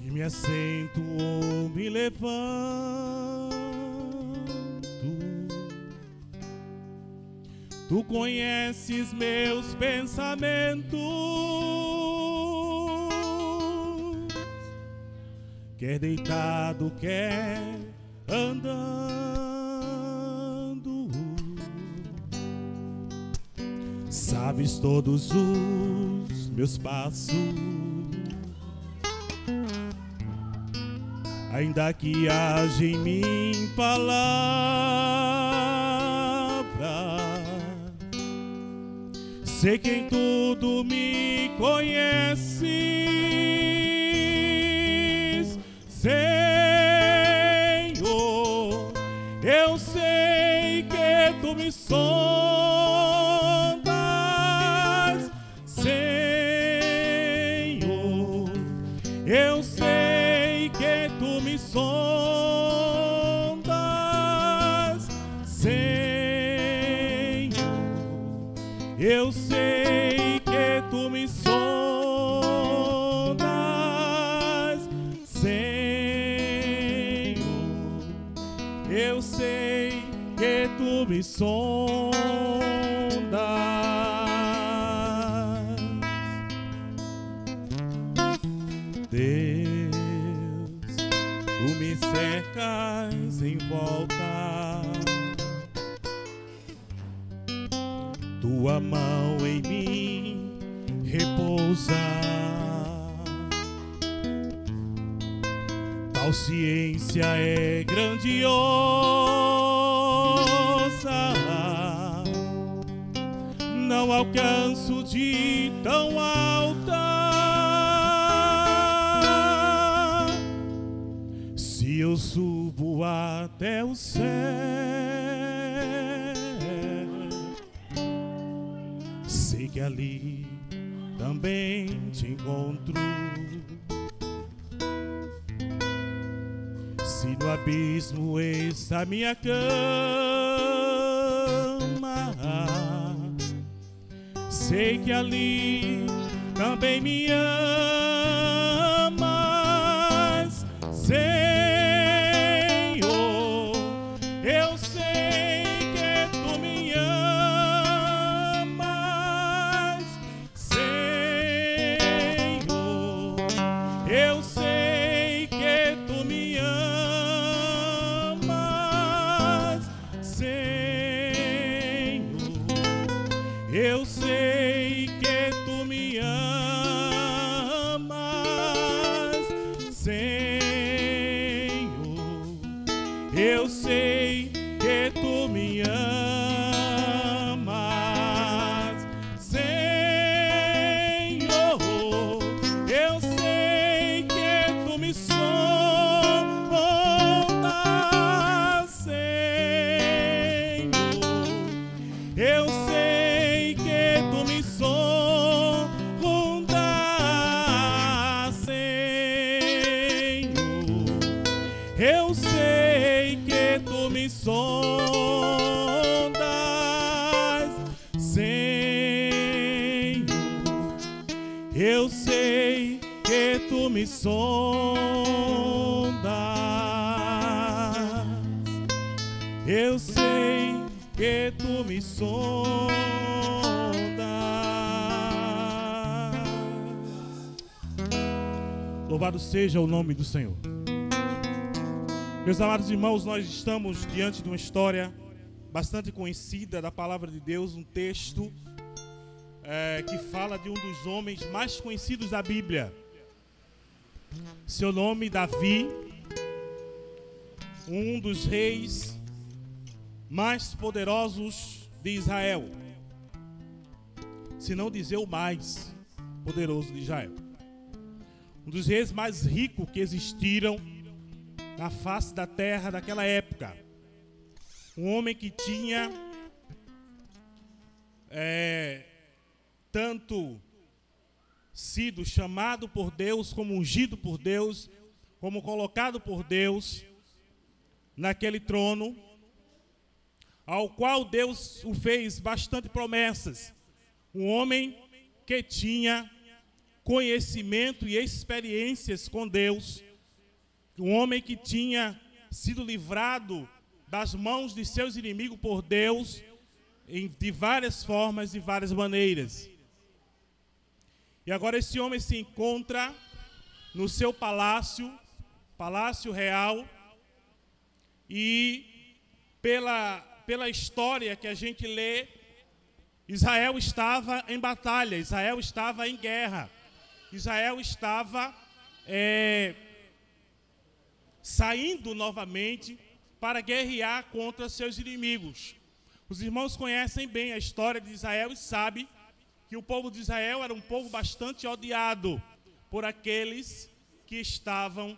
e me assento ou me levanto, tu conheces meus pensamentos, quer deitado, quer andando, sabes todos os meus passos, ainda que haja em mim palavras, sei que em tudo me conheces, Senhor, eu sei que tu me sondas, Senhor, eu sei que tu me sondas, Senhor, eu sei que tu me sondas, Senhor, eu sei que tu me sondas. Deus, tu me cercas em volta, tua mão em mim repousa, tal ciência é grandiosa, não alcanço de tão alta. Se eu subo até o céu, sei que ali também te encontro. Se no abismo está minha cama, sei que ali também me amas, Senhor, eu sei que tu me amas, Senhor, eu sei que tu me amas, Senhor, eu sei que tu me amas, Senhor, eu sei que tu me amas, Senhor, eu sei que tu me sondas, Senhor, eu sei que tu me sondas, Senhor, eu sei que tu me sondas, Senhor, eu sei que tu me sondas, eu sei que tu me sondas. Louvado seja o nome do Senhor. Meus amados irmãos, nós estamos diante de uma história bastante conhecida da palavra de Deus, um texto que fala de um dos homens mais conhecidos da Bíblia. Seu nome, Davi, um dos reis mais poderosos de Israel, se não dizer o mais poderoso de Israel. Um dos reis mais ricos que existiram na face da terra daquela época. Um homem que tinha tanto sido chamado por Deus, como ungido por Deus, como colocado por Deus naquele trono, ao qual Deus o fez bastante promessas. Um homem que tinha conhecimento e experiências com Deus, um homem que tinha sido livrado das mãos de seus inimigos por Deus de várias formas e várias maneiras. E agora esse homem se encontra no seu palácio real, e pela história que a gente lê, Israel estava em batalha, Israel estava em guerra, Israel estava saindo novamente para guerrear contra seus inimigos. Os irmãos conhecem bem a história de Israel e sabem que o povo de Israel era um povo bastante odiado por aqueles que estavam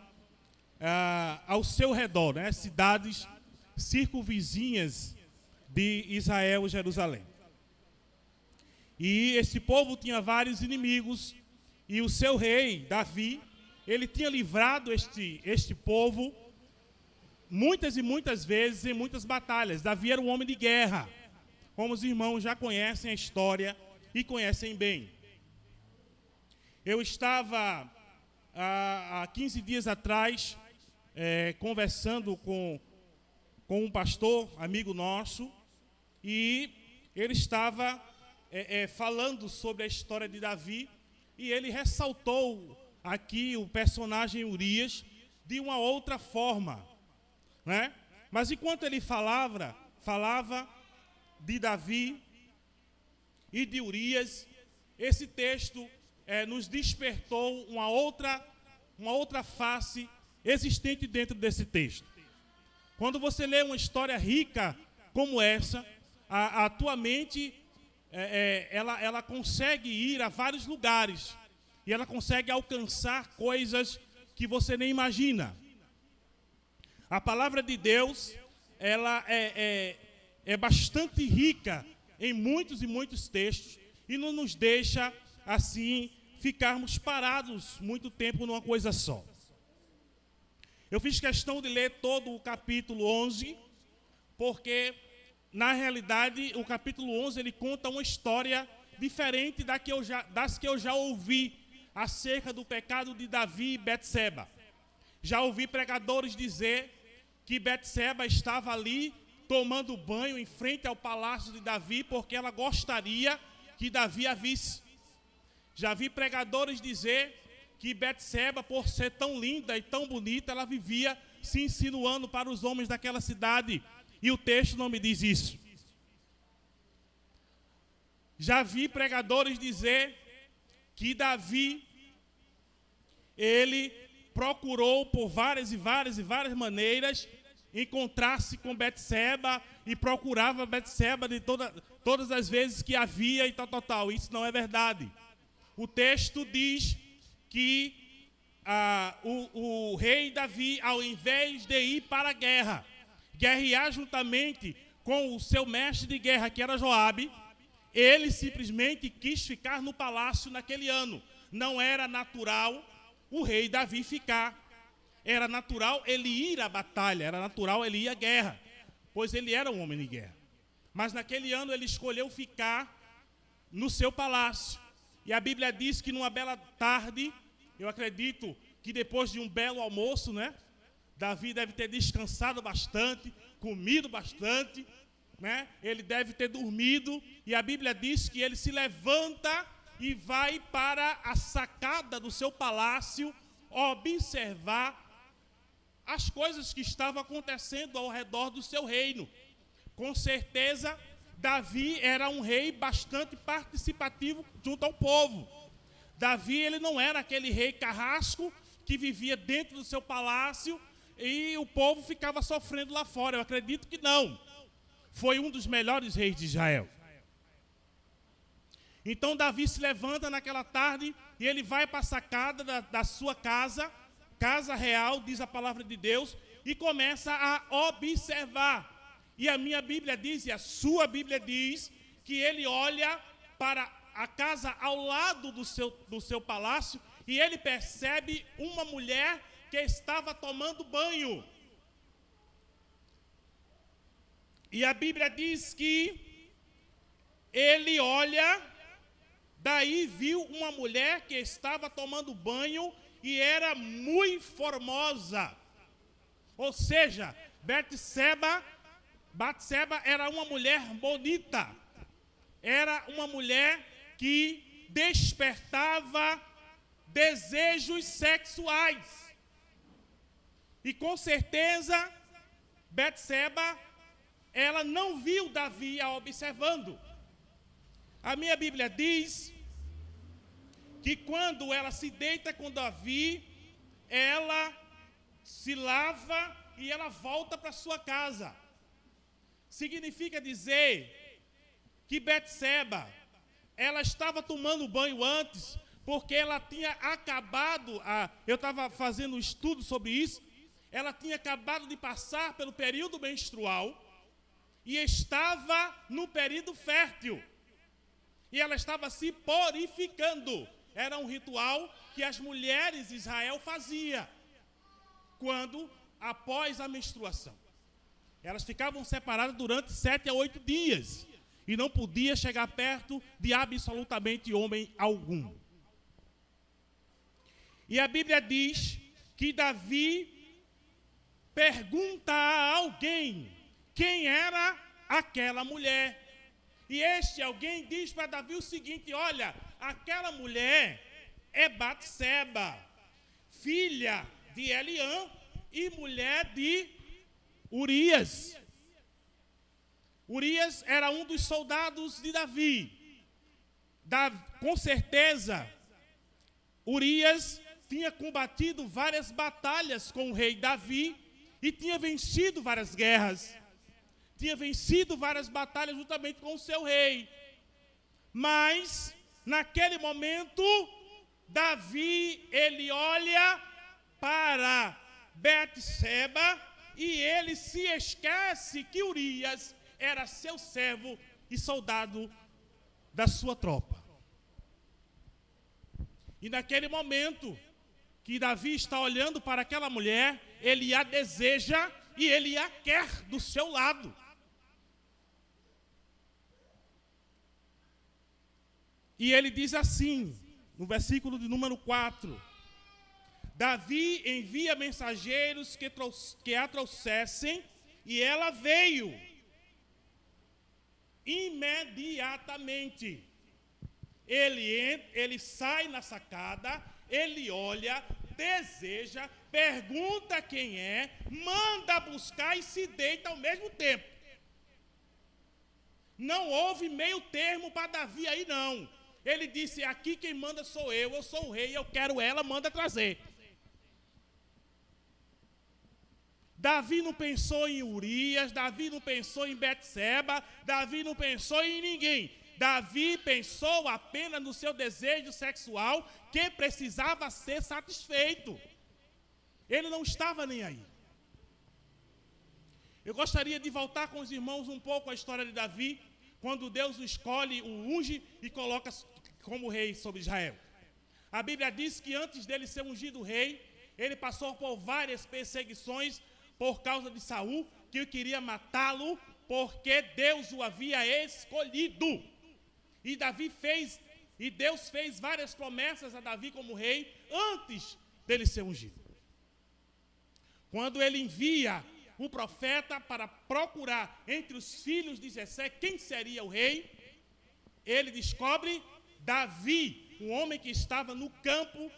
ao seu redor, né? Cidades circunvizinhas de Israel e Jerusalém. E esse povo tinha vários inimigos, e o seu rei, Davi, ele tinha livrado este povo muitas e muitas vezes em muitas batalhas. Davi era um homem de guerra, como os irmãos já conhecem a história e conhecem bem. Eu estava há 15 dias atrás conversando com um pastor, amigo nosso, e ele estava falando sobre a história de Davi, e ele ressaltou aqui o personagem Urias de uma outra forma, né? Mas enquanto ele falava de Davi e de Urias, esse texto nos despertou uma outra face existente dentro desse texto. Quando você lê uma história rica como essa, a tua mente ela consegue ir a vários lugares, e ela consegue alcançar coisas que você nem imagina. A palavra de Deus, ela é bastante rica em muitos e muitos textos, e não nos deixa, assim, ficarmos parados muito tempo numa coisa só. Eu fiz questão de ler todo o capítulo 11, porque, na realidade, o capítulo 11 ele conta uma história diferente das que eu já ouvi acerca do pecado de Davi e Betseba. Já ouvi pregadores dizer que Betseba estava ali tomando banho em frente ao palácio de Davi porque ela gostaria que Davi a visse. Já vi pregadores dizer que Betseba, por ser tão linda e tão bonita, ela vivia se insinuando para os homens daquela cidade, e o texto não me diz isso. Já vi pregadores dizer que Davi, ele procurou por várias maneiras encontrar-se com Betseba, e procurava Betseba de todas as vezes que havia e tal. Isso não é verdade. O texto diz que o rei Davi, ao invés de ir para a guerra, guerrear juntamente com o seu mestre de guerra, que era Joabe, ele simplesmente quis ficar no palácio naquele ano. Não era natural o rei Davi ficar. Era natural ele ir à batalha, era natural ele ir à guerra, pois ele era um homem de guerra. Mas naquele ano ele escolheu ficar no seu palácio. E a Bíblia diz que numa bela tarde, eu acredito que depois de um belo almoço, né? Davi deve ter descansado bastante, comido bastante, né? Ele deve ter dormido, e a Bíblia diz que ele se levanta e vai para a sacada do seu palácio observar as coisas que estavam acontecendo ao redor do seu reino. Com certeza, Davi era um rei bastante participativo junto ao povo. Davi, ele não era aquele rei carrasco que vivia dentro do seu palácio e o povo ficava sofrendo lá fora. Eu acredito que não. Foi um dos melhores reis de Israel. Então Davi se levanta naquela tarde e ele vai para a sacada da sua casa real, diz a palavra de Deus, e começa a observar. E a minha Bíblia diz, e a sua Bíblia diz, que ele olha para a casa ao lado do seu palácio, e ele percebe uma mulher que estava tomando banho. E a Bíblia diz que ele olha Daí viu uma mulher que estava tomando banho e era muito formosa. Ou seja, Batseba era uma mulher bonita. Era uma mulher que despertava desejos sexuais. E com certeza, Batseba, ela não viu Davi a observando. A minha Bíblia diz que quando ela se deita com Davi, ela se lava e ela volta para sua casa. Significa dizer que Batseba, ela estava tomando banho antes, porque ela tinha acabado, eu estava fazendo um estudo sobre isso, ela tinha acabado de passar pelo período menstrual e estava no período fértil. E ela estava se purificando. Era um ritual que as mulheres de Israel faziam após a menstruação. Elas ficavam separadas durante 7 a 8 dias e não podia chegar perto de absolutamente homem algum. E a Bíblia diz que Davi pergunta a alguém quem era aquela mulher. E este alguém diz para Davi o seguinte: olha, aquela mulher é Batseba, filha de Eliã e mulher de Urias. Urias era um dos soldados de Davi. Com certeza, Urias tinha combatido várias batalhas com o rei Davi e tinha vencido várias guerras. Tinha vencido várias batalhas juntamente com o seu rei. Mas, naquele momento, Davi, ele olha para Batseba e ele se esquece que Urias era seu servo e soldado da sua tropa. E naquele momento que Davi está olhando para aquela mulher, ele a deseja e ele a quer do seu lado. E ele diz assim, no versículo de número 4, Davi envia mensageiros que a trouxessem, e ela veio imediatamente. Ele sai na sacada, ele olha, deseja, pergunta quem é, manda buscar e se deita ao mesmo tempo. Não houve meio termo para Davi aí, não. Ele disse: aqui quem manda sou eu sou o rei, eu quero ela, manda trazer. Davi não pensou em Urias, Davi não pensou em Batseba, Davi não pensou em ninguém. Davi pensou apenas no seu desejo sexual que precisava ser satisfeito. Ele não estava nem aí. Eu gostaria de voltar com os irmãos um pouco à história de Davi, quando Deus o escolhe, o unge e coloca como rei sobre Israel. A Bíblia diz que antes dele ser ungido rei, ele passou por várias perseguições por causa de Saul, que queria matá-lo, porque Deus o havia escolhido. E Deus fez várias promessas a Davi como rei, antes dele ser ungido. Quando ele envia o profeta para procurar entre os filhos de Jessé quem seria o rei, ele descobre Davi, um homem que estava no campo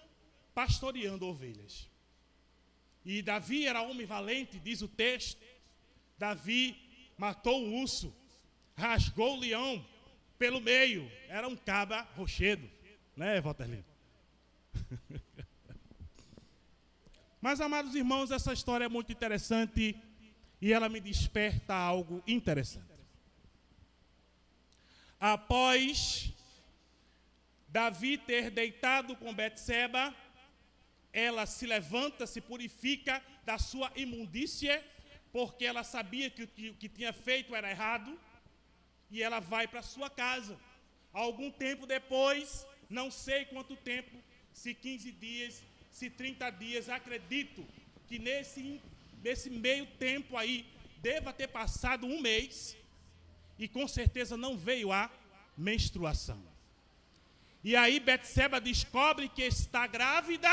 pastoreando ovelhas. E Davi era homem valente, diz o texto. Davi matou o urso, rasgou o leão pelo meio. Era um cabra rochedo, né, Walterlino? Mas, amados irmãos, essa história é muito interessante e ela me desperta algo interessante. Após Davi ter deitado com Batseba, ela se levanta, se purifica da sua imundícia, porque ela sabia que o que tinha feito era errado, e ela vai para sua casa. Algum tempo depois, não sei quanto tempo, se 15 dias, se 30 dias, acredito que nesse meio tempo aí, deva ter passado um mês, e com certeza não veio a menstruação. E aí Betseba descobre que está grávida,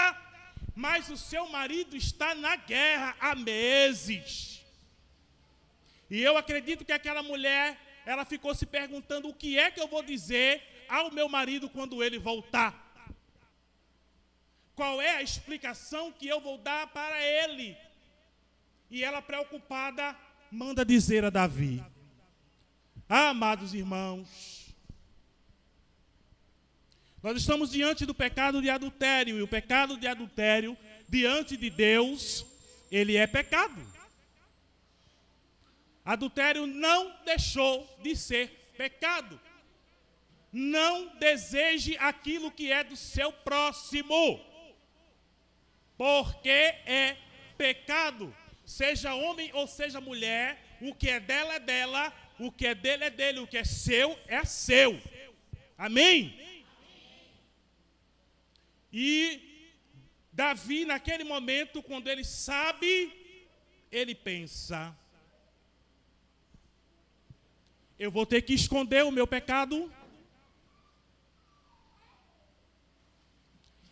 mas o seu marido está na guerra há meses. E eu acredito que aquela mulher, ela ficou se perguntando: o que é que eu vou dizer ao meu marido quando ele voltar? Qual é a explicação que eu vou dar para ele? E ela, preocupada, manda dizer a Davi: amados irmãos, nós estamos diante do pecado de adultério, e o pecado de adultério, diante de Deus, ele é pecado. Adultério não deixou de ser pecado. Não deseje aquilo que é do seu próximo, porque é pecado. Seja homem ou seja mulher, o que é dela, o que é dele é dele, o que é seu. Amém? E Davi, naquele momento, quando ele sabe, ele pensa: eu vou ter que esconder o meu pecado,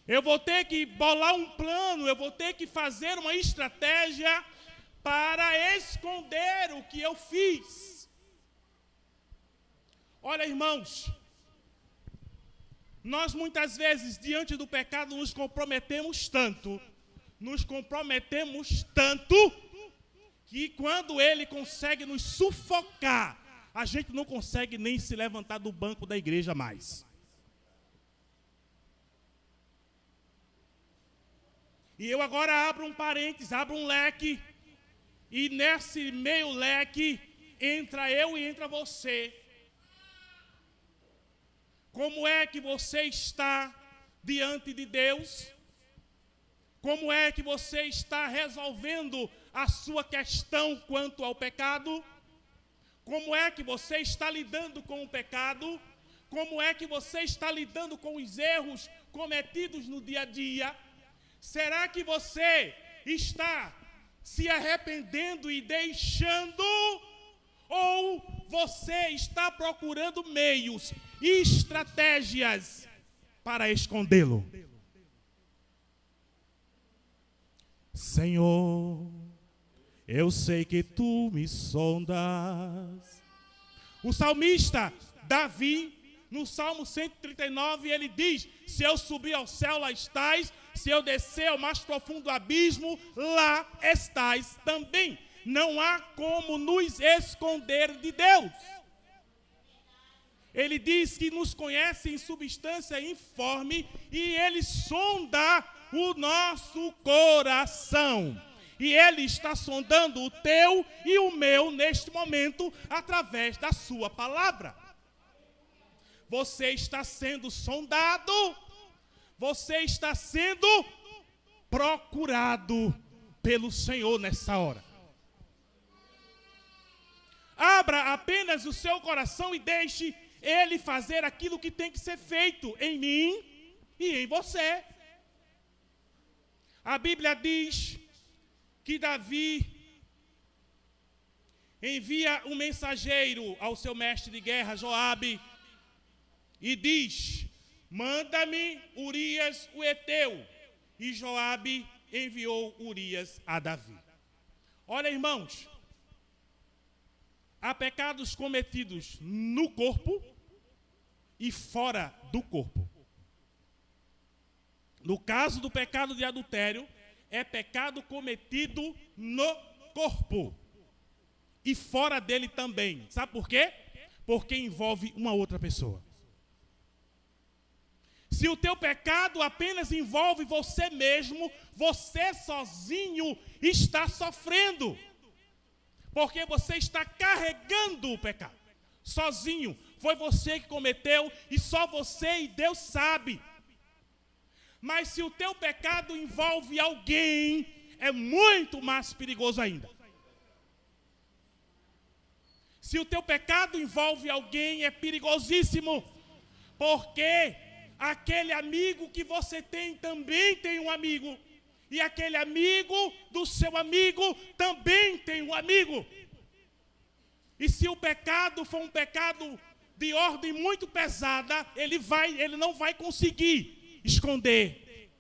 eu vou ter que bolar um plano, eu vou ter que fazer uma estratégia para esconder o que eu fiz. Olha, irmãos, nós muitas vezes, diante do pecado, nos comprometemos tanto, que quando ele consegue nos sufocar, a gente não consegue nem se levantar do banco da igreja mais. E eu agora abro um parênteses, abro um leque, e nesse meio leque entra eu e entra você. Como é que você está diante de Deus? Como é que você está resolvendo a sua questão quanto ao pecado? Como é que você está lidando com o pecado? Como é que você está lidando com os erros cometidos no dia a dia? Será que você está se arrependendo e deixando? Ou você está procurando meios e estratégias para escondê-lo? Senhor, eu sei que tu me sondas. O salmista Davi, no Salmo 139, ele diz: se eu subir ao céu, lá estás. Se eu descer ao mais profundo abismo, lá estás também. Não há como nos esconder de Deus. Ele diz que nos conhece em substância informe e ele sonda o nosso coração. E ele está sondando o teu e o meu neste momento através da sua palavra. Você está sendo sondado, você está sendo procurado pelo Senhor nessa hora. Abra apenas o seu coração e deixe Ele fazer aquilo que tem que ser feito em mim e em você. A Bíblia diz que Davi envia um mensageiro ao seu mestre de guerra, Joabe, e diz: manda-me Urias o Eteu. E Joabe enviou Urias a Davi. Olha, irmãos, há pecados cometidos no corpo e fora do corpo. No caso do pecado de adultério, é pecado cometido no corpo e fora dele também. Sabe por quê? Porque envolve uma outra pessoa. Se o teu pecado apenas envolve você mesmo, você sozinho está sofrendo. Porque você está carregando o pecado. Sozinho. Foi você que cometeu e só você e Deus sabe. Mas se o teu pecado envolve alguém, é muito mais perigoso ainda. Se o teu pecado envolve alguém, é perigosíssimo. Porque aquele amigo que você tem também tem um amigo. E aquele amigo do seu amigo também tem um amigo. E se o pecado for um pecado de ordem muito pesada, ele não vai conseguir esconder.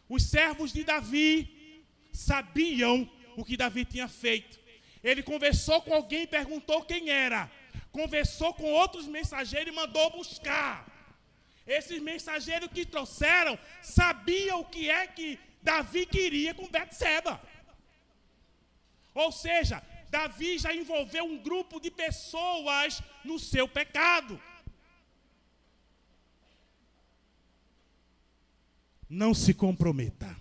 Os servos de Davi sabiam o que Davi tinha feito. Ele conversou com alguém e perguntou quem era. Conversou com outros mensageiros e mandou buscar. Esses mensageiros que trouxeram sabiam o que é que Davi queria com Betseba. Ou seja, Davi já envolveu um grupo de pessoas no seu pecado. Não se comprometa,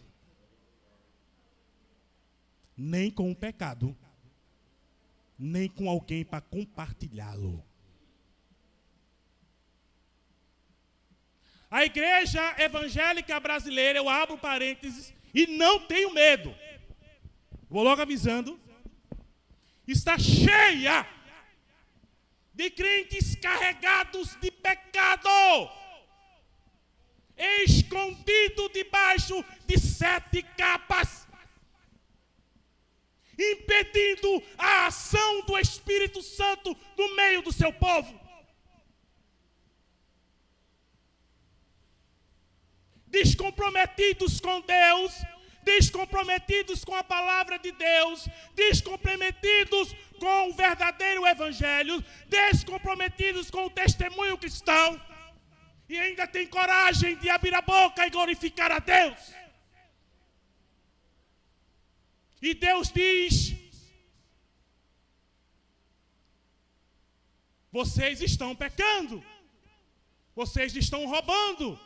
nem com o pecado, nem com alguém para compartilhá-lo. A igreja evangélica brasileira, eu abro parênteses, e não tenho medo, vou logo avisando, está cheia de crentes carregados de pecado, escondido debaixo de 7 capas, impedindo a ação do Espírito Santo no meio do seu povo. Descomprometidos com Deus, descomprometidos com a palavra de Deus, descomprometidos com o verdadeiro evangelho, descomprometidos com o testemunho cristão, e ainda tem coragem de abrir a boca e glorificar a Deus. E Deus diz: vocês estão pecando, vocês estão roubando.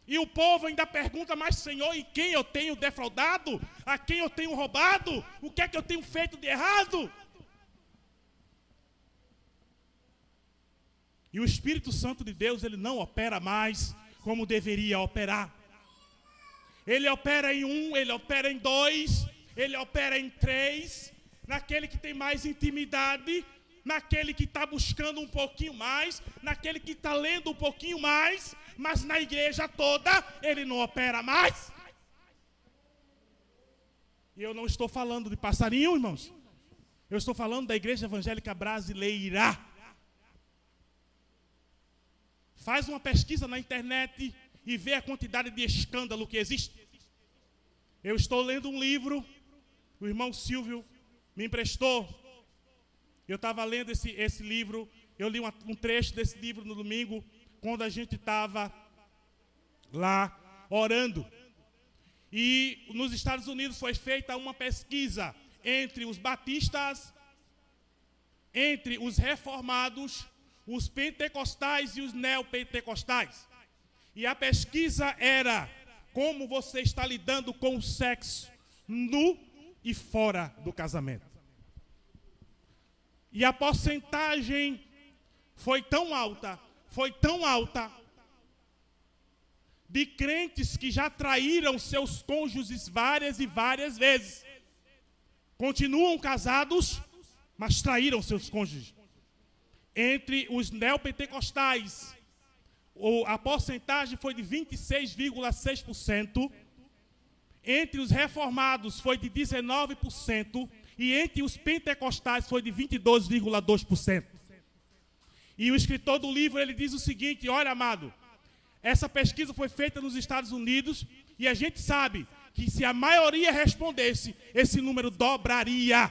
E o povo ainda pergunta: mas Senhor, em quem eu tenho defraudado? A quem eu tenho roubado? O que é que eu tenho feito de errado? E o Espírito Santo de Deus, ele não opera mais como deveria operar. Ele opera em 1, ele opera em 2, ele opera em 3, naquele que tem mais intimidade, naquele que está buscando um pouquinho mais, naquele que está lendo um pouquinho mais, mas na igreja toda ele não opera mais. E eu não estou falando de passarinho, irmãos. Eu estou falando da igreja evangélica brasileira. Faz uma pesquisa na internet e vê a quantidade de escândalo que existe. Eu estou lendo um livro, o irmão Silvio me emprestou. Eu estava lendo esse livro, eu li um trecho desse livro no domingo, quando a gente estava lá orando. E nos Estados Unidos foi feita uma pesquisa entre os batistas, entre os reformados, os pentecostais e os neopentecostais. E a pesquisa era: como você está lidando com o sexo no e fora do casamento. E a porcentagem foi tão alta, de crentes que já traíram seus cônjuges várias e várias vezes. Continuam casados, mas traíram seus cônjuges. Entre os neopentecostais, a porcentagem foi de 26,6%. Entre os reformados foi de 19%. E entre os pentecostais foi de 22,2%. E o escritor do livro, ele diz o seguinte: olha, amado, essa pesquisa foi feita nos Estados Unidos e a gente sabe que se a maioria respondesse, esse número dobraria.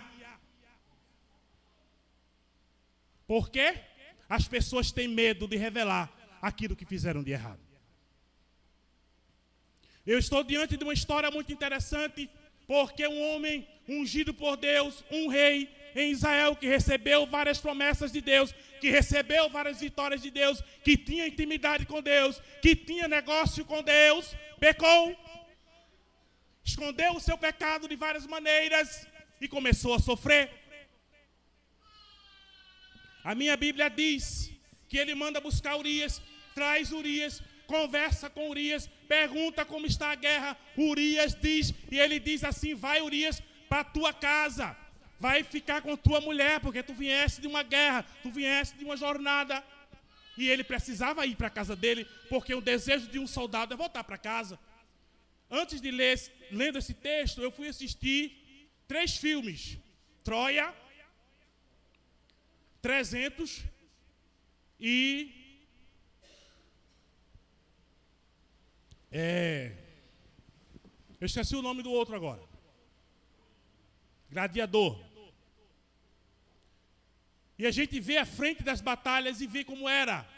Por quê? As pessoas têm medo de revelar aquilo que fizeram de errado. Eu estou diante de uma história muito interessante, porque um homem ungido por Deus, um rei em Israel, que recebeu várias promessas de Deus, que recebeu várias vitórias de Deus, que tinha intimidade com Deus, que tinha negócio com Deus, pecou, escondeu o seu pecado de várias maneiras e começou a sofrer. A minha Bíblia diz que ele manda buscar Urias, traz Urias, conversa com Urias, pergunta como está a guerra. Urias diz, e ele diz assim: vai, Urias, para a tua casa, vai ficar com tua mulher, porque tu vieste de uma guerra, tu vieste de uma jornada. E ele precisava ir para a casa dele, porque o desejo de um soldado é voltar para casa. Antes de lendo esse texto, eu fui assistir 3 filmes: Troia, 300 e eu esqueci o nome do outro agora. Gladiador. E a gente vê a frente das batalhas e vê como era.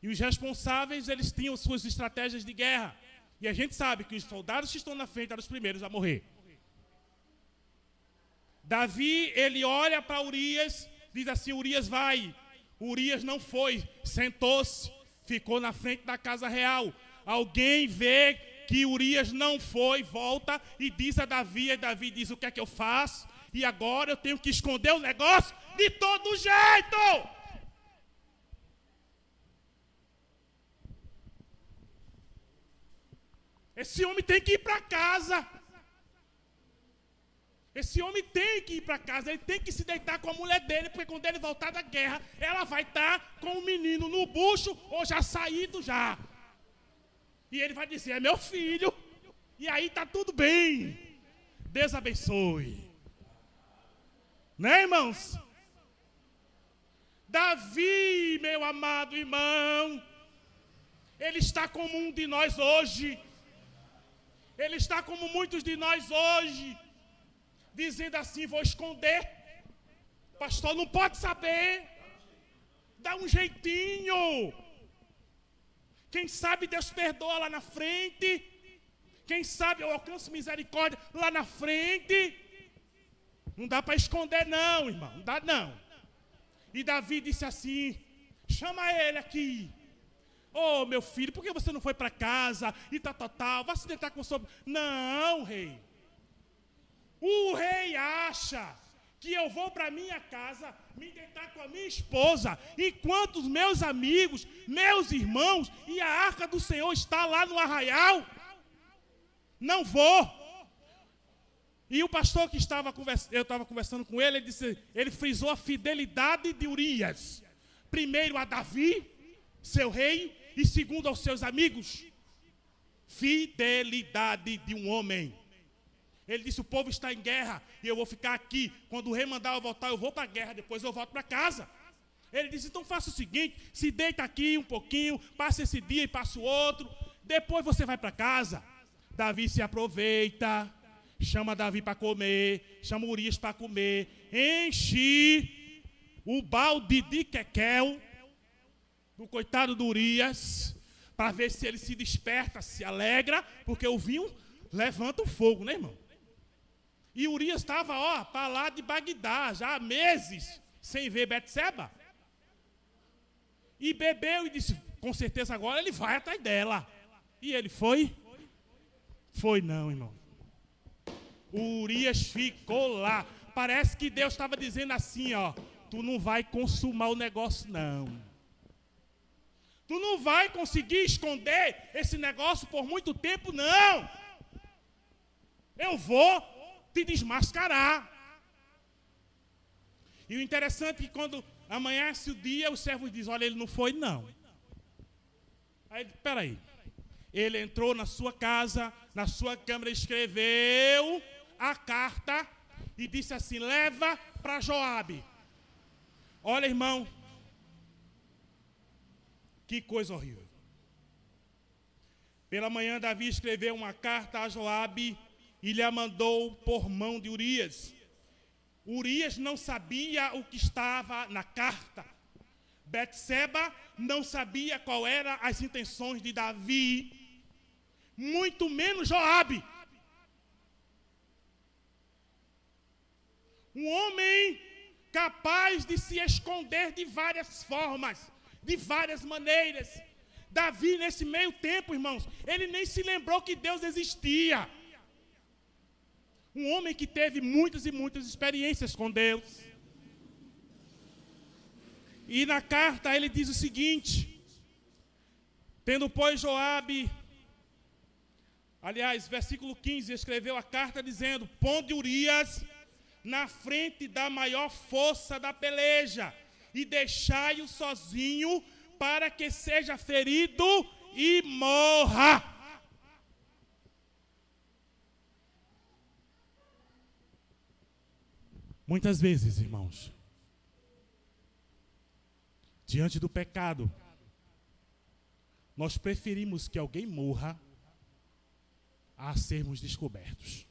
E os responsáveis, eles tinham suas estratégias de guerra. E a gente sabe que os soldados que estão na frente eram os primeiros a morrer. Davi, ele olha para Urias, diz assim: Urias vai. Urias não foi, sentou-se, ficou na frente da casa real. Alguém vê que Urias não foi, volta e diz a Davi, e Davi diz: o que é que eu faço? E agora eu tenho que esconder o negócio de todo jeito. Esse homem tem que ir para casa. Esse homem tem que ir para casa, ele tem que se deitar com a mulher dele, porque quando ele voltar da guerra, ela vai estar com o menino no bucho ou já saído já. E ele vai dizer: é meu filho. E aí está tudo bem. Deus abençoe. Né, irmãos? Davi, meu amado irmão, ele está como um de nós hoje. Ele está como muitos de nós hoje, dizendo assim: vou esconder. Pastor, não pode saber. Dá um jeitinho. Quem sabe Deus perdoa lá na frente. Quem sabe eu alcanço misericórdia lá na frente. Não dá para esconder não, irmão. Não dá não. E Davi disse assim: chama ele aqui. Ô, meu filho, por que você não foi para casa? E tal, vai se deitar com o seu... Não, rei. O rei acha que eu vou para minha casa me deitar com a minha esposa, enquanto os meus amigos, meus irmãos e a arca do Senhor está lá no arraial. Não vou. E o pastor que eu estava conversando com ele, ele frisou a fidelidade de Urias. Primeiro a Davi, seu rei, e segundo aos seus amigos. Fidelidade de um homem. Ele disse: o povo está em guerra e eu vou ficar aqui. Quando o rei mandar eu voltar, eu vou para a guerra, depois eu volto para casa. Ele disse: então faça o seguinte, se deita aqui um pouquinho, passa esse dia e passa o outro, depois você vai para casa. Davi se aproveita, chama Davi para comer, chama Urias para comer, enche o balde de quequel do coitado do Urias, para ver se ele se desperta, se alegra, porque o vinho levanta o fogo, né, irmão? E Urias estava, para lá de Bagdá, já há meses, sem ver Betseba. E bebeu e disse: com certeza agora ele vai atrás dela. E ele foi? Foi não, irmão. O Urias ficou lá. Parece que Deus estava dizendo assim, tu não vai consumar o negócio não. Tu não vai conseguir esconder esse negócio por muito tempo não. Eu vou te desmascarar. E o interessante é que quando amanhece o dia, os servos dizem: olha, ele não foi não. Aí, peraí. Ele entrou na sua casa, na sua câmara, escreveu a carta e disse assim: leva para Joabe. Olha, irmão, que coisa horrível. Pela manhã, Davi escreveu uma carta a Joabe e lhe a mandou por mão de Urias. Urias não sabia o que estava na carta. Betseba não sabia qual eram as intenções de Davi, muito menos Joabe. Um homem capaz de se esconder de várias formas, de várias maneiras. Davi, nesse meio tempo, irmãos, ele nem se lembrou que Deus existia. Um homem que teve muitas e muitas experiências com Deus. E na carta ele diz o seguinte: tendo, pois, Joabe, aliás, versículo 15, escreveu a carta dizendo: ponde Urias na frente da maior força da peleja e deixai-o sozinho para que seja ferido e morra. Muitas vezes, irmãos, Diante do pecado, nós preferimos que alguém morra a sermos descobertos.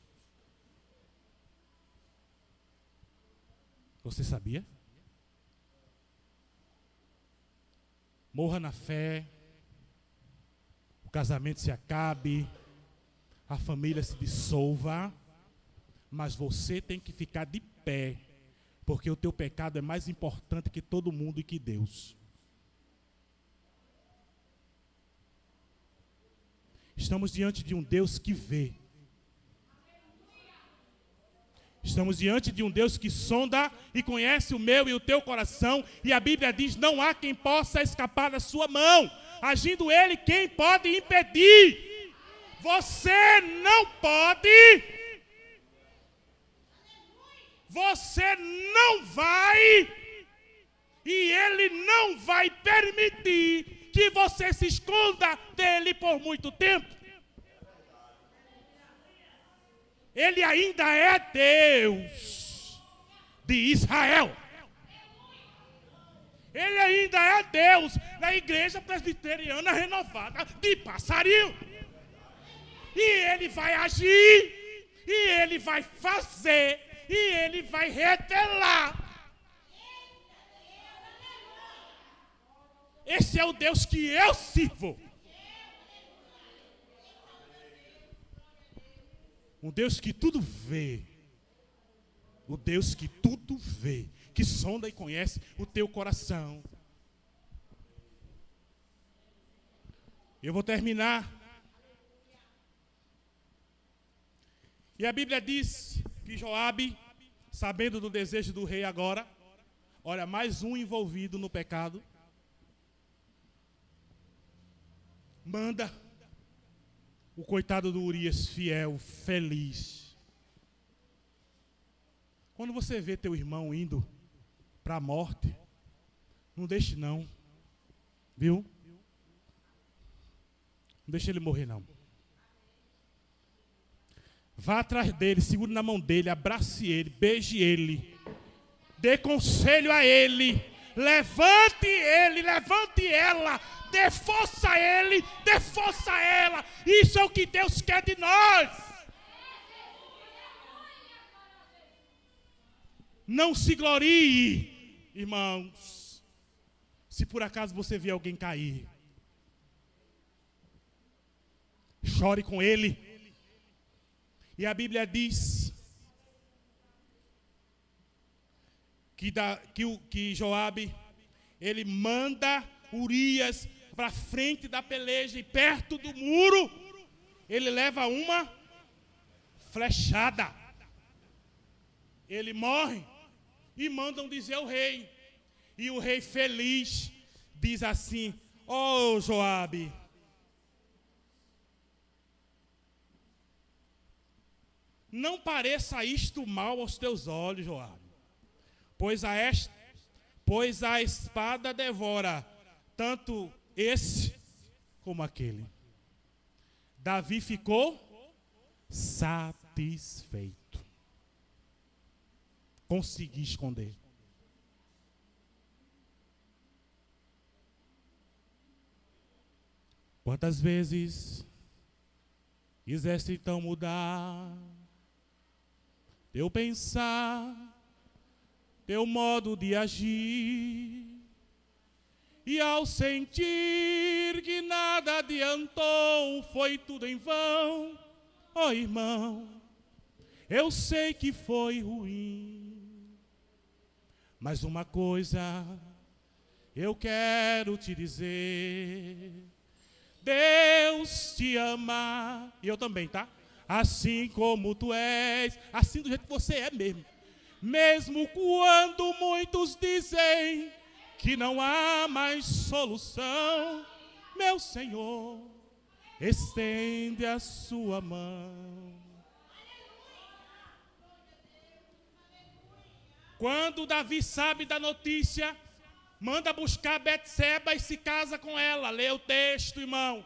Você sabia? Morra na fé, o casamento se acabe, a família se dissolva, mas você tem que ficar de pé, porque o teu pecado é mais importante que todo mundo e que Deus. Estamos diante de um Deus que vê. Estamos diante de um Deus que sonda e conhece o meu e o teu coração. E a Bíblia diz, não há quem possa escapar da sua mão. Agindo Ele, quem pode impedir? Você não pode. Você não vai. E Ele não vai permitir que você se esconda dele por muito tempo. Ele ainda é Deus de Israel. Ele ainda é Deus da Igreja Presbiteriana Renovada de Passarinho. E Ele vai agir, e Ele vai fazer, e Ele vai revelar. Esse é o Deus que eu sirvo. Um Deus que tudo vê. O Deus que tudo vê. Que sonda e conhece o teu coração. Eu vou terminar. E a Bíblia diz que Joabe, sabendo do desejo do rei agora, olha, mais um envolvido no pecado, manda o coitado do Urias, fiel, feliz. Quando você vê teu irmão indo para a morte, não deixe não, viu? Não deixe ele morrer não. Vá atrás dele, segure na mão dele, abrace ele, beije ele, dê conselho a ele, levante ele, levante ela, dê força a ele, dê força a ela. Isso é o que Deus quer de nós. Não se glorie, irmãos, se por acaso você vê alguém cair. Chore com ele. E a Bíblia diz que Joabe, ele manda Urias para frente da peleja e perto do muro, ele leva uma flechada. Ele morre e mandam dizer ao rei. E o rei feliz diz assim: ó Joabe, não pareça isto mal aos teus olhos, Joabe, pois a espada devora tanto esse como aquele. Davi ficou satisfeito. Consegui esconder. Quantas vezes quiseste então mudar teu pensar, teu modo de agir, e ao sentir que nada adiantou, foi tudo em vão, ó irmão, eu sei que foi ruim, mas uma coisa eu quero te dizer: Deus te ama, e eu também, tá? Assim como tu és, assim do jeito que você é mesmo. Mesmo quando muitos dizem que não há mais solução, meu Senhor, estende a sua mão. Quando Davi sabe da notícia, manda buscar Betseba e se casa com ela. Lê o texto, irmão.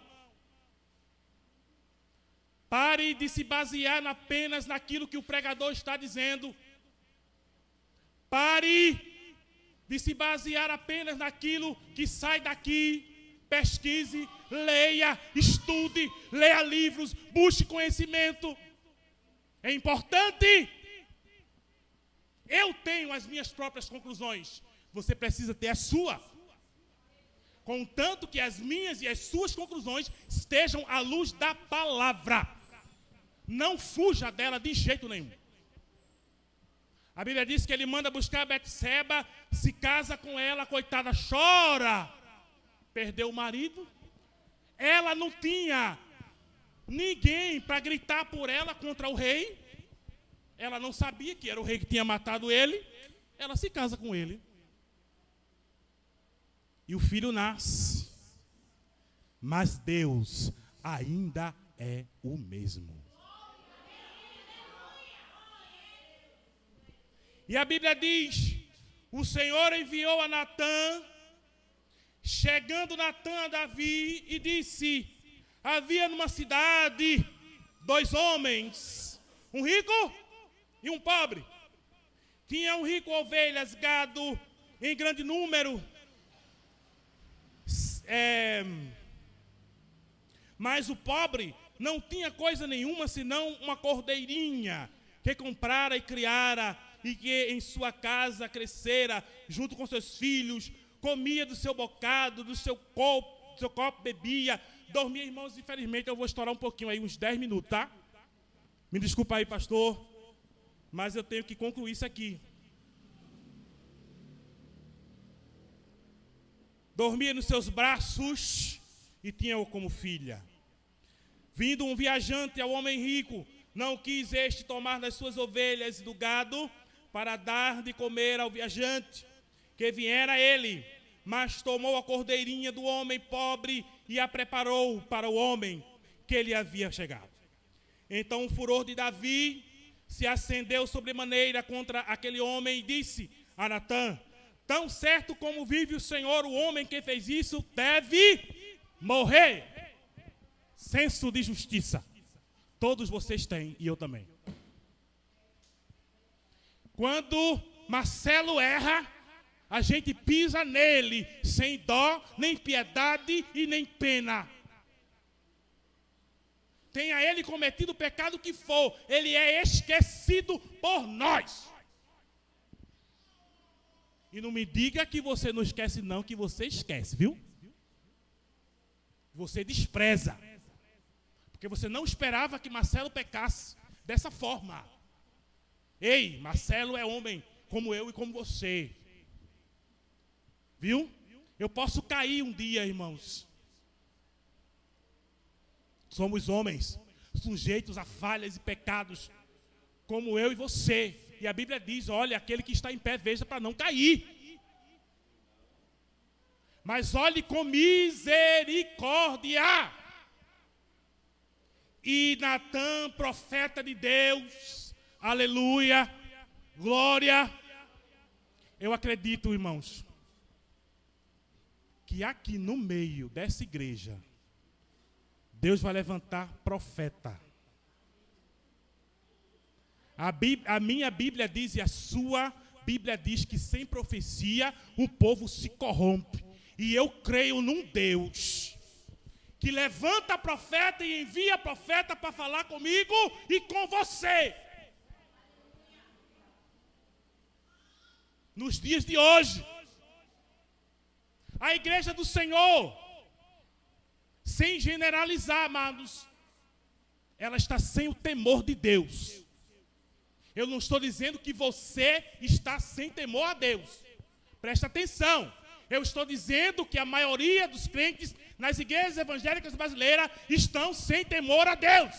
Pare de se basear apenas naquilo que o pregador está dizendo. Pare de se basear apenas naquilo que sai daqui. Pesquise, leia, estude, leia livros, busque conhecimento. É importante. Eu tenho as minhas próprias conclusões. Você precisa ter a sua. Contanto que as minhas e as suas conclusões estejam à luz da palavra. Não fuja dela de jeito nenhum. A Bíblia diz que ele manda buscar Betseba, se casa com ela, coitada, chora. Perdeu o marido. Ela não tinha ninguém para gritar por ela contra o rei. Ela não sabia que era o rei que tinha matado ele. Ela se casa com ele. E o filho nasce. Mas Deus ainda é o mesmo. E a Bíblia diz: o Senhor enviou a Natã. Chegando Natã a Davi e disse: havia numa cidade 2 homens, um rico e um pobre. Tinha um rico ovelhas, gado em grande número, mas o pobre não tinha coisa nenhuma senão uma cordeirinha que comprara e criara, e que em sua casa crescera junto com seus filhos. Comia do seu bocado, do seu copo bebia, dormia. Irmãos, infelizmente eu vou estourar um pouquinho aí, uns 10 minutos, tá? Me desculpa aí, pastor, mas eu tenho que concluir isso aqui. Dormia nos seus braços e tinha-o como filha. Vindo um viajante ao homem rico, não quis este tomar das suas ovelhas e do gado para dar de comer ao viajante que viera a ele, mas tomou a cordeirinha do homem pobre e a preparou para o homem que lhe havia chegado. Então o furor de Davi se acendeu sobremaneira contra aquele homem e disse a Natã: tão certo como vive o Senhor, o homem que fez isso deve morrer. Senso de justiça todos vocês têm, e eu também. Quando Marcelo erra, a gente pisa nele, sem dó, nem piedade e nem pena. Tenha ele cometido o pecado que for, ele é esquecido por nós. E não me diga que você não esquece não, que você esquece, viu? Você despreza. Porque você não esperava que Marcelo pecasse dessa forma. Ei, Marcelo é homem como eu e como você. Viu? Eu posso cair um dia, irmãos. Somos homens, sujeitos a falhas e pecados, como eu e você. E a Bíblia diz, olha, aquele que está em pé, veja para não cair. Mas olhe com misericórdia. E Natã, profeta de Deus, aleluia, glória. Eu acredito, irmãos, que aqui no meio dessa igreja, Deus vai levantar profeta. A minha Bíblia diz, e a sua Bíblia diz que sem profecia o povo se corrompe. E eu creio num Deus que levanta profeta e envia profeta para falar comigo e com você. Nos dias de hoje, a igreja do Senhor, sem generalizar, amados, ela está sem o temor de Deus. Eu não estou dizendo que você está sem temor a Deus. Presta atenção. Eu estou dizendo que a maioria dos crentes nas igrejas evangélicas brasileiras estão sem temor a Deus.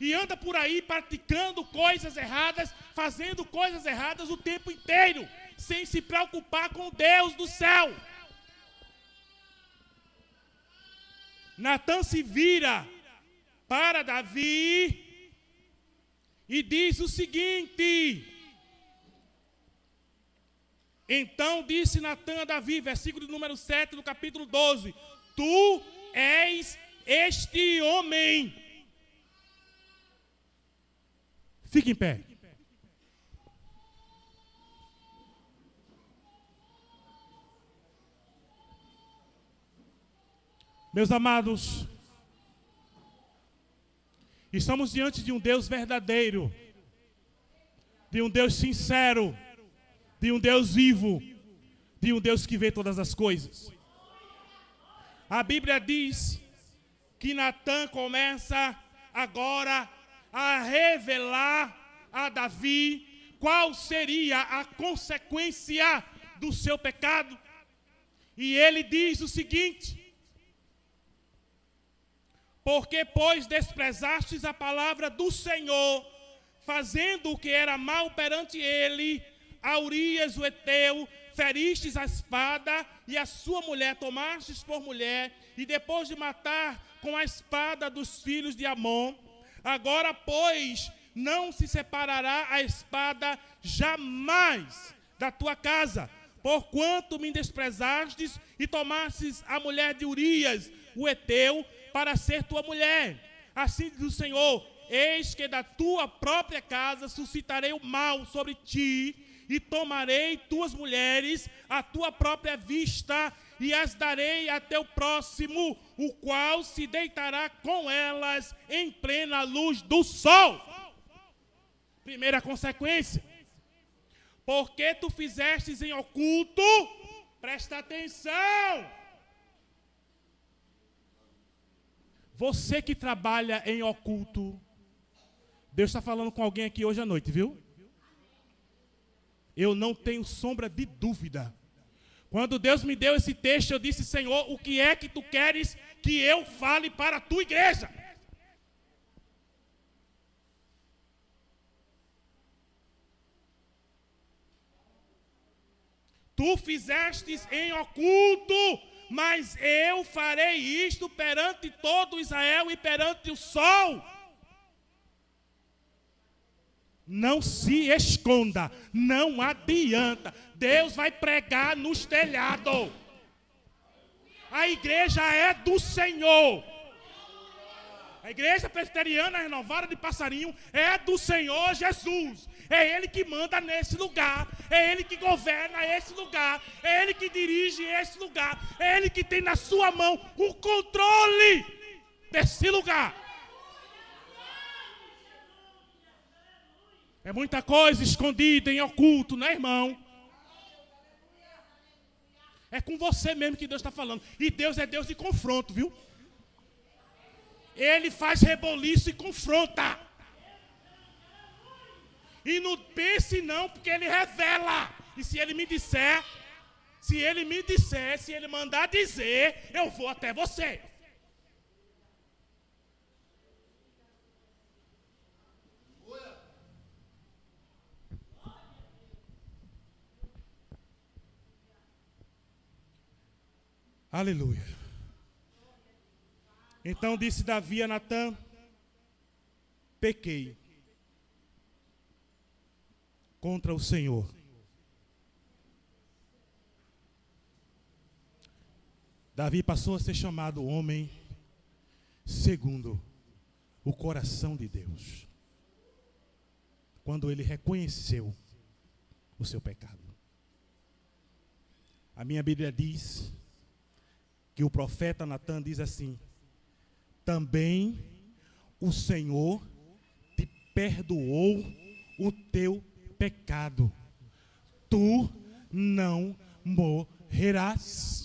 E anda por aí praticando coisas erradas, fazendo coisas erradas o tempo inteiro, sem se preocupar com Deus do céu. Natã se vira para Davi e diz o seguinte: então disse Natã a Davi, versículo número 7 do capítulo 12: tu és este homem. Fique em pé. Meus amados, estamos diante de um Deus verdadeiro, de um Deus sincero, de um Deus vivo, de um Deus que vê todas as coisas. A Bíblia diz que Natã começa agora a revelar a Davi qual seria a consequência do seu pecado. E ele diz o seguinte: porque, pois, desprezastes a palavra do Senhor, fazendo o que era mal perante ele, a Urias o Eteu, feristes a espada, e a sua mulher tomastes por mulher, e depois de matar com a espada dos filhos de Amon, agora, pois, não se separará a espada jamais da tua casa, porquanto me desprezastes e tomastes a mulher de Urias, o Eteu, para ser tua mulher. Assim diz o Senhor: eis que da tua própria casa suscitarei o mal sobre ti, e tomarei tuas mulheres à tua própria vista, e as darei a teu próximo, o qual se deitará com elas em plena luz do sol. Primeira consequência: porque tu fizestes em oculto, presta atenção. Você que trabalha em oculto, Deus está falando com alguém aqui hoje à noite, viu? Eu não tenho sombra de dúvida. Quando Deus me deu esse texto, eu disse: Senhor, o que é que tu queres que eu fale para a tua igreja? Tu fizestes em oculto, mas eu farei isto perante todo Israel e perante o sol. Não se esconda, não adianta. Deus vai pregar nos telhados. A igreja é do Senhor. A igreja presbiteriana renovada de Passarinho é do Senhor Jesus. É Ele que manda nesse lugar. É Ele que governa esse lugar. É Ele que dirige esse lugar. É Ele que tem na sua mão o controle desse lugar. É muita coisa escondida em oculto, né, irmão? É com você mesmo que Deus está falando. E Deus é Deus de confronto, viu? Ele faz reboliço e confronta. E não pense não, porque Ele revela. E se Ele me disser, se Ele mandar dizer, eu vou até você. Aleluia. Então disse Davi a Natã: pequei contra o Senhor. Davi passou a ser chamado homem segundo o coração de Deus, quando ele reconheceu o seu pecado. A minha Bíblia diz que o profeta Natã diz assim: também o Senhor te perdoou o teu pecado, tu não morrerás.